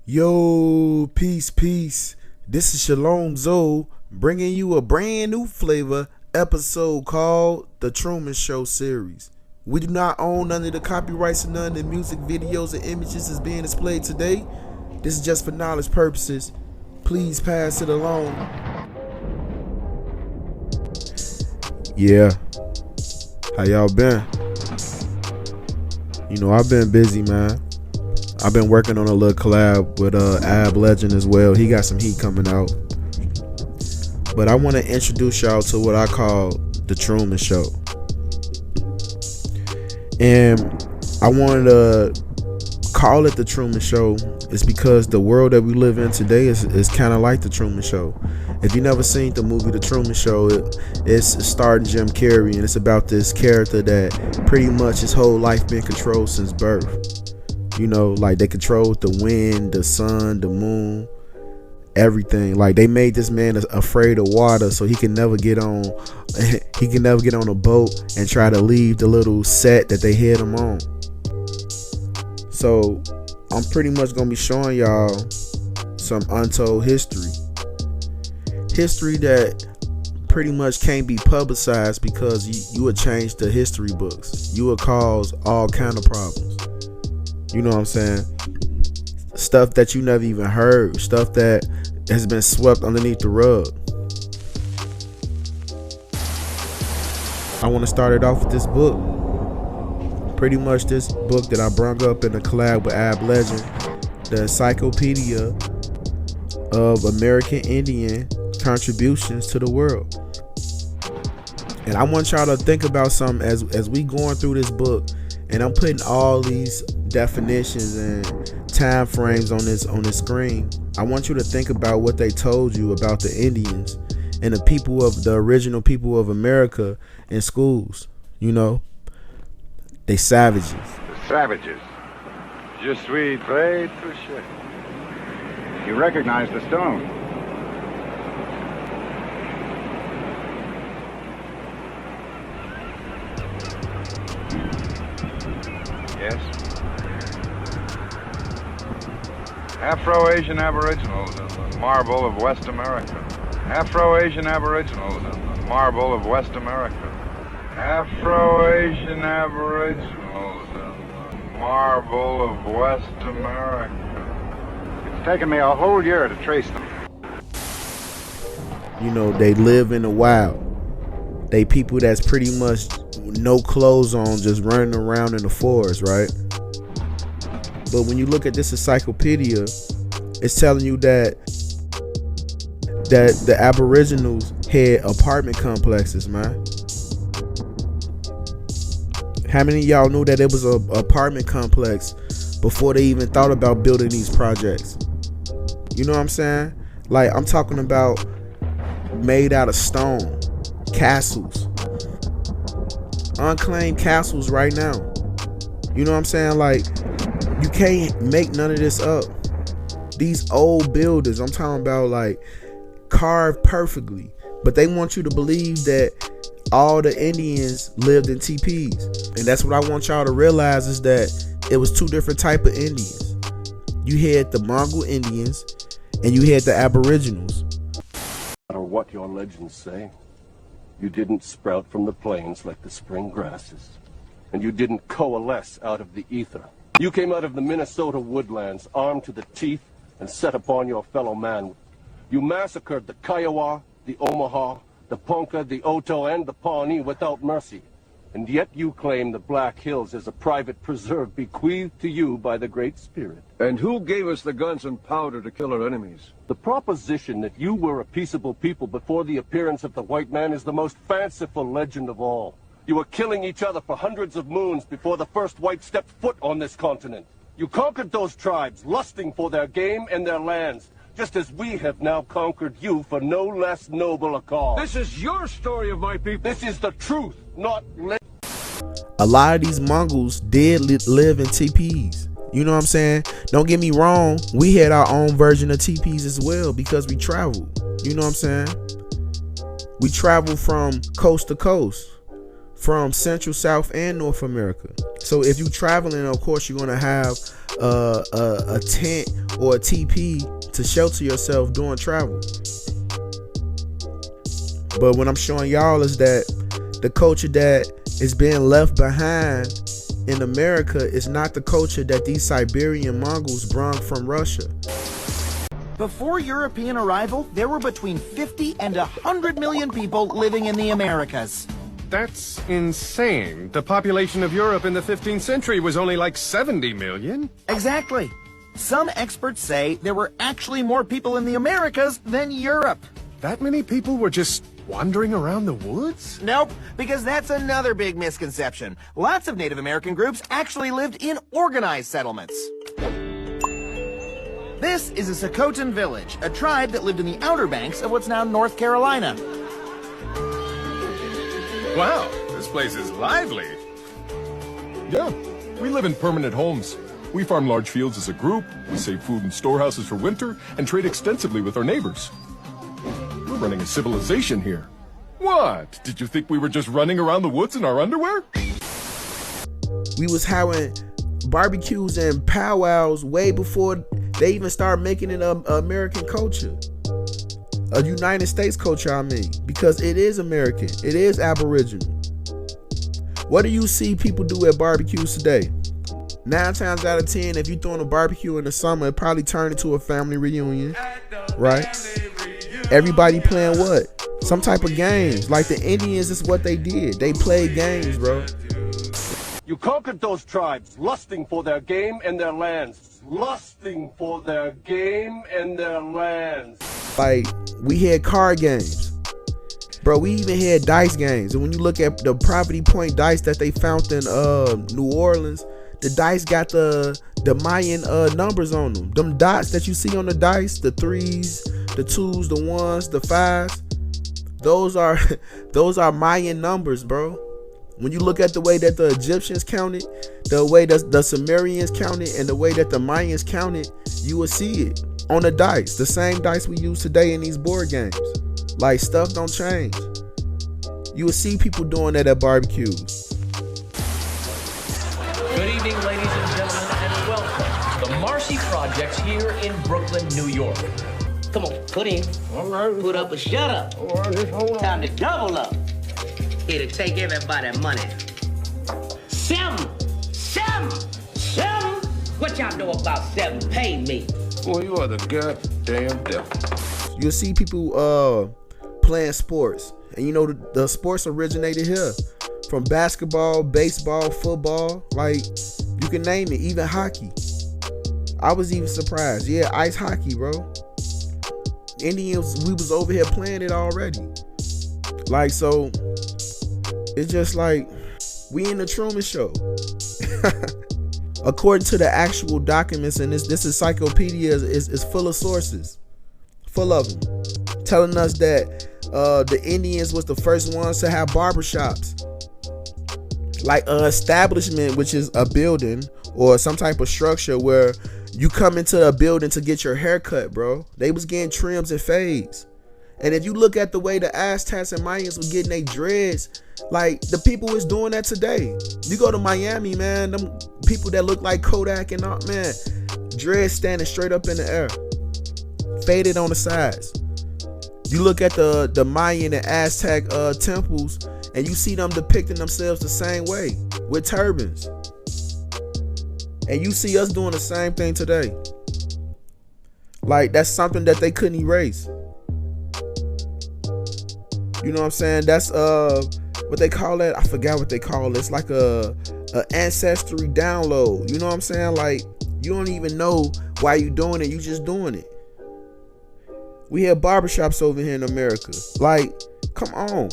Yo, peace. This is Shalom Zoe bringing you a brand new flavor episode called The Truman Show series. We do not own none of the copyrights and none of the music, videos, and images that's being displayed today. This is just for knowledge purposes. Please pass it along. Yeah. How y'all been? You know, I've been busy, man. I've been working on a little collab with Ab Legend as well. He got some heat coming out. But I want to introduce y'all to what I call The Truman Show. And I wanted to call it The Truman Show is because the world that we live in today is kind of like The Truman Show. If you never seen the movie The Truman Show, it's starring Jim Carrey, and it's about this character that pretty much his whole life been controlled since birth. You know, like they controlled the wind, the sun, the moon, everything. Like they made this man afraid of water, so he can never get on. He can never get on a boat and try to leave the little set that they had him on. So I'm pretty much gonna be showing y'all some untold history that pretty much can't be publicized because you would change the history books. You would cause all kind of problems. You know what I'm saying? Stuff that you never even heard. Stuff that has been swept underneath the rug. I want to start it off with this book. Pretty much this book that I brought up in a collab with Ab Legend. The Encyclopedia of American Indian Contributions to the World. And I want y'all to think about something as we going through this book. And I'm putting all these definitions and time frames on this screen. I want you to think about what they told you about the Indians and the original people of America in schools. You know, they savages. The savages. Je suis très touché. You recognize the stone. Yes. Afro-Asian Aboriginals and the marble of West America. Afro-Asian Aboriginals and the marble of West America. Afro-Asian Aboriginals and the marble of West America. It's taken me a whole year to trace them. You know, they live in the wild. They people that's pretty much no clothes on, just running around in the forest, right? But when you look at this encyclopedia, it's telling you that the Aboriginals had apartment complexes, man. How many of y'all knew that it was an apartment complex before they even thought about building these projects? You know what I'm saying? Like, I'm talking about made out of stone, castles. Unclaimed castles right now. You know what I'm saying? Like, you can't make none of this up. These old buildings, I'm talking about, like, carved perfectly. But they want you to believe that all the Indians lived in teepees. And that's what I want y'all to realize, is that it was two different type of Indians. You had the Mongol Indians and you had the Aboriginals. No matter what your legends say, you didn't sprout from the plains like the spring grasses, and you didn't coalesce out of the ether. You came out of the Minnesota woodlands, armed to the teeth, and set upon your fellow man. You massacred the Kiowa, the Omaha, the Ponca, the Oto, and the Pawnee without mercy. And yet you claim the Black Hills as a private preserve bequeathed to you by the Great Spirit. And who gave us the guns and powder to kill our enemies? The proposition that you were a peaceable people before the appearance of the white man is the most fanciful legend of all. You were killing each other for hundreds of moons before the first white stepped foot on this continent. You conquered those tribes, lusting for their game and their lands, just as we have now conquered you for no less noble a cause. This is your story of my people. This is the truth, not legend. A lot of these Mongols did live in teepees. You know what I'm saying? Don't get me wrong. We had our own version of teepees as well because we traveled. You know what I'm saying? We traveled from coast to coast, from Central, South, and North America. So if you're traveling, of course, you're going to have a tent or a teepee to shelter yourself during travel. But what I'm showing y'all is that the culture that is being left behind in America is not the culture that these Siberian Mongols brought from Russia. Before European arrival, there were between 50 and 100 million people living in the Americas. That's insane. The population of Europe in the 15th century was only like 70 million. Exactly. Some experts say there were actually more people in the Americas than Europe. That many people were just wandering around the woods? Nope, because that's another big misconception. Lots of Native American groups actually lived in organized settlements. This is a Sokotan village, a tribe that lived in the Outer Banks of what's now North Carolina. Wow, this place is lively. Yeah, we live in permanent homes. We farm large fields as a group, we save food in storehouses for winter, and trade extensively with our neighbors. We're running a civilization here. What? Did you think we were just running around the woods in our underwear? We was having barbecues and powwows way before they even started making it a American culture. A United States culture, I mean, because it is American. It is Aboriginal. What do you see people do at barbecues today? 9 times out of 10, if you're throwing a barbecue in the summer, it probably turned into a family reunion, right? Everybody playing what? Some type of games. Like the Indians is what they did. They played games, bro. You conquered those tribes, lusting for their game and their lands. Lusting for their game and their lands. Like, we had card games. Bro, we even had dice games. And when you look at the Property Point dice that they found in New Orleans, the dice got the Mayan numbers on them. Them dots that you see on the dice, the 3s, the 2s, the 1s, the 5s, those are Mayan numbers, bro. When you look at the way that the Egyptians counted, the way that the Sumerians counted, and the way that the Mayans counted, you will see it on the dice. The same dice we use today in these board games. Like, stuff don't change. You will see people doing that at barbecues. Good evening, ladies and gentlemen, and welcome to the Marcy Projects here in Brooklyn, New York. Come on, put in. All right. Put up or shut up. All right, just hold on. Time to double up. It'll take everybody money. Seven. What y'all know about 7? Pay me. Boy, you are the goddamn devil. You'll see people playing sports. And you know, the sports originated here. From basketball, baseball, football, like, you can name it, even hockey. I was even surprised. Yeah, ice hockey, bro. Indians, we was over here playing it already. Like, so, it's just like, we in the Truman Show. According to the actual documents, and this encyclopedia is full of sources. Full of them. Telling us that the Indians was the first ones to have barbershops. Like an establishment, which is a building or some type of structure where you come into a building to get your hair cut, bro. They was getting trims and fades. And if you look at the way the Aztecs and Mayans were getting their dreads, like, the people is doing that today. You go to Miami, man, them people that look like Kodak and all, man, dreads standing straight up in the air, faded on the sides. You look at the Mayan and Aztec temples, and you see them depicting themselves the same way with turbans. And you see us doing the same thing today. Like, that's something that they couldn't erase. You know what I'm saying? That's what they call it. I forgot what they call it. It's like a ancestry download. You know what I'm saying? Like, you don't even know why you doing it. You just doing it. We have barbershops over here in America. Like, come on.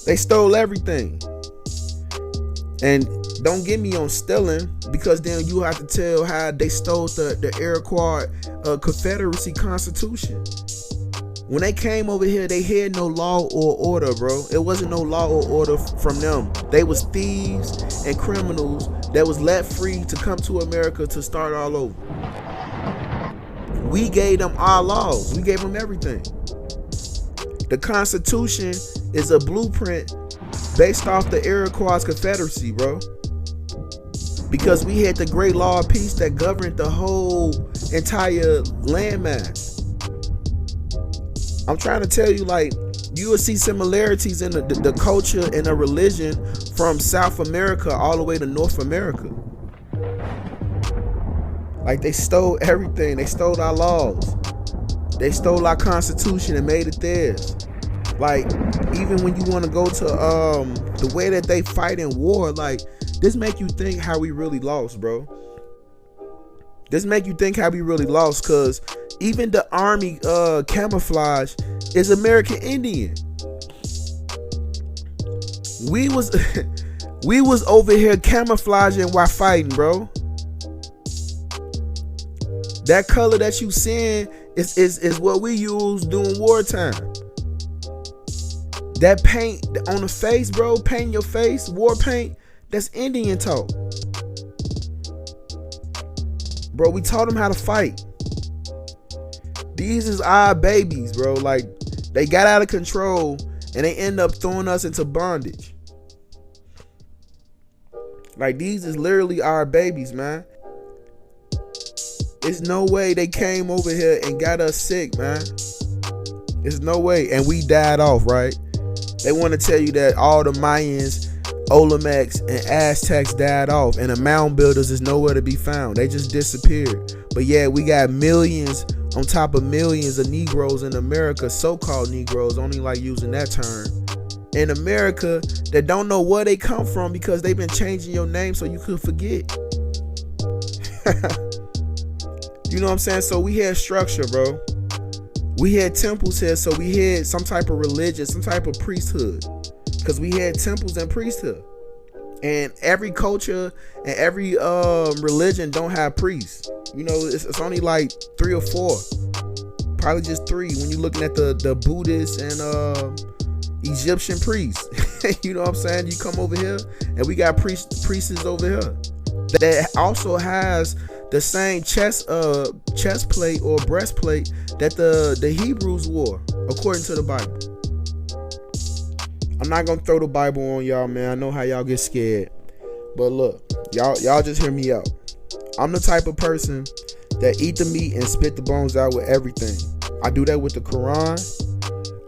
They stole everything. And don't get me on stealing, because then you have to tell how they stole the Iroquois Confederacy Constitution. When they came over here, they had no law or order, bro. It wasn't no law or order from them. They was thieves and criminals that was let free to come to America to start all over. We gave them our laws. We gave them everything. The Constitution is a blueprint based off the Iroquois Confederacy, bro. Because we had the great law of peace that governed the whole entire landmass. I'm trying to tell you, like, you will see similarities in the culture and the religion from South America all the way to North America. Like, they stole everything. They stole our laws. They stole our Constitution and made it theirs. Like, even when you want to go to the way that they fight in war, like, this make you think how we really lost, bro. This make you think how we really lost, because even the army camouflage is American Indian. We was over here camouflaging while fighting, bro. That color that you seeing is what we use during wartime. That paint on the face, bro, paint your face, war paint, that's Indian talk. Bro, we taught them how to fight. These is our babies, bro. Like, they got out of control and they end up throwing us into bondage. Like, these is literally our babies, man. There's no way they came over here and got us sick, man. There's no way. And we died off, right? They want to tell you that all the Mayans, Olmecs, and Aztecs died off, and the mound builders is nowhere to be found. They just disappeared. But yeah, we got millions on top of millions of Negroes in America, so-called Negroes, only like using that term, in America that don't know where they come from because they've been changing your name so you could forget. You know what I'm saying? So we had structure, bro. We had temples here, so we had some type of religion, some type of priesthood. Because we had temples and priesthood. And every culture and every religion don't have priests. You know, it's only like 3 or 4. Probably just 3 when you're looking at the Buddhist and Egyptian priests. You know what I'm saying? You come over here and we got priests over here that also has the same chest plate or breastplate that the Hebrews wore, according to the Bible. I'm not gonna throw the Bible on y'all, man. I know how y'all get scared, but look, y'all just hear me out. I'm the type of person that eat the meat and spit the bones out with everything. I do that with the Quran.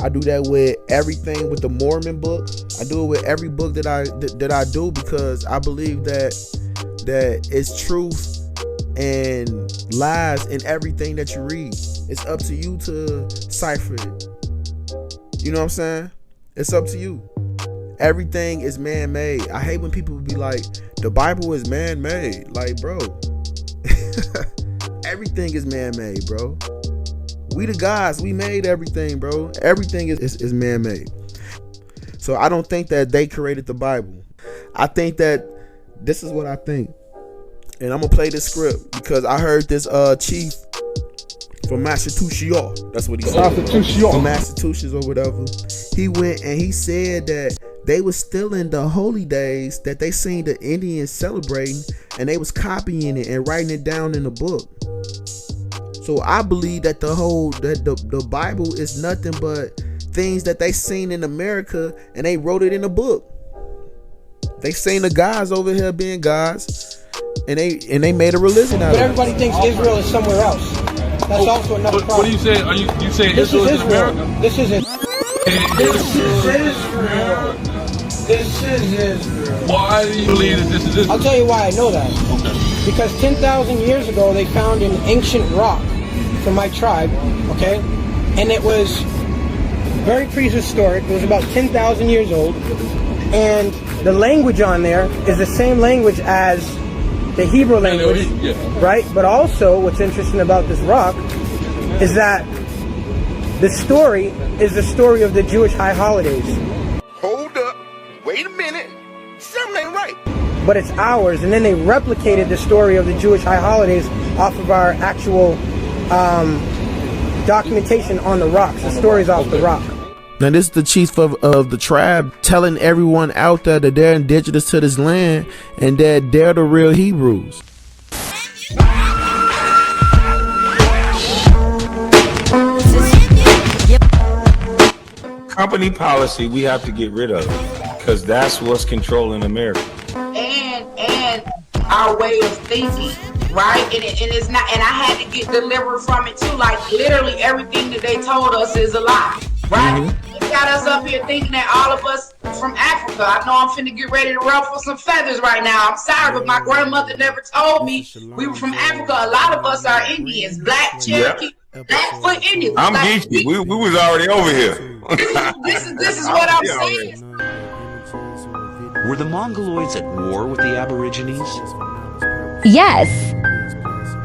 I do that with everything with the Mormon book. I do it with every book that I do, because I believe that it's truth and lies in everything that you read. It's up to you to cipher it. You know what I'm saying? It's up to you. Everything is man-made. I hate when people be like, the Bible is man-made. Like, bro, everything is man-made, bro. We the gods. We made everything, bro. Everything is man-made. So I don't think that they created the Bible. I think that this is what I think. And I'm going to play this script because I heard this chief from Massachusetts. That's what he said. From Massachusetts or whatever. He went and he said that they was stealing the holy days that they seen the Indians celebrating, and they was copying it and writing it down in a book. So I believe that the Bible is nothing but things that they seen in America, and they wrote it in a book. They seen the guys over here being gods, and they made a religion out of it. But everybody thinks Israel is somewhere else. That's also another problem. What are you saying? Are you saying Israel is in America? This is Israel. This is Israel. Why do you believe that this is Israel? I'll tell you why I know that. Okay. Because 10,000 years ago, they found an ancient rock from my tribe, okay? And it was very prehistoric. It was about 10,000 years old. And the language on there is the same language as the Hebrew language, right? But also, what's interesting about this rock is that the story is the story of the Jewish high holidays. Hold up. but it's ours. And then they replicated the story of the Jewish high holidays off of our actual documentation on the rocks. The story's off the rock. Now this is the chief of the tribe telling everyone out there that they're indigenous to this land and that they're the real Hebrews. Company policy we have to get rid of, because that's what's controlling America. And our way of thinking, right? And it's not, and I had to get delivered from it too. Like literally everything that they told us is a lie, right? Mm-hmm. It got us up here thinking that all of us from Africa. I know I'm finna get ready to ruffle some feathers right now. I'm sorry, but my grandmother never told me we were from Africa. A lot of us are Indians, Black, Cherokee, Blackfoot Indians. I'm geeky. We was already over here. This is what I'm saying. Were the Mongoloids at war with the Aborigines? Yes.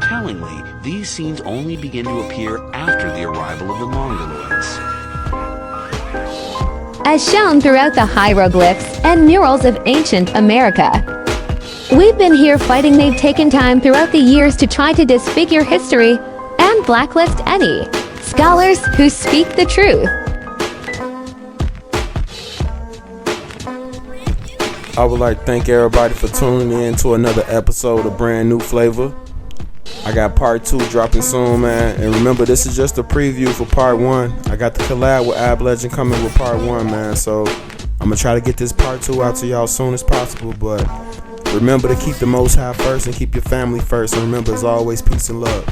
Tellingly, these scenes only begin to appear after the arrival of the Mongoloids. As shown throughout the hieroglyphs and murals of ancient America. We've been here fighting. They've taken time throughout the years to try to disfigure history and blacklist any scholars who speak the truth. I would like to thank everybody for tuning in to another episode of Brand New Flavor. I got part 2 dropping soon, man. And remember, this is just a preview for part 1. I got the collab with Ab Legend coming with part 1, man. So I'm going to try to get this part 2 out to y'all as soon as possible. But remember to keep the Most High first and keep your family first. And remember, as always, peace and love.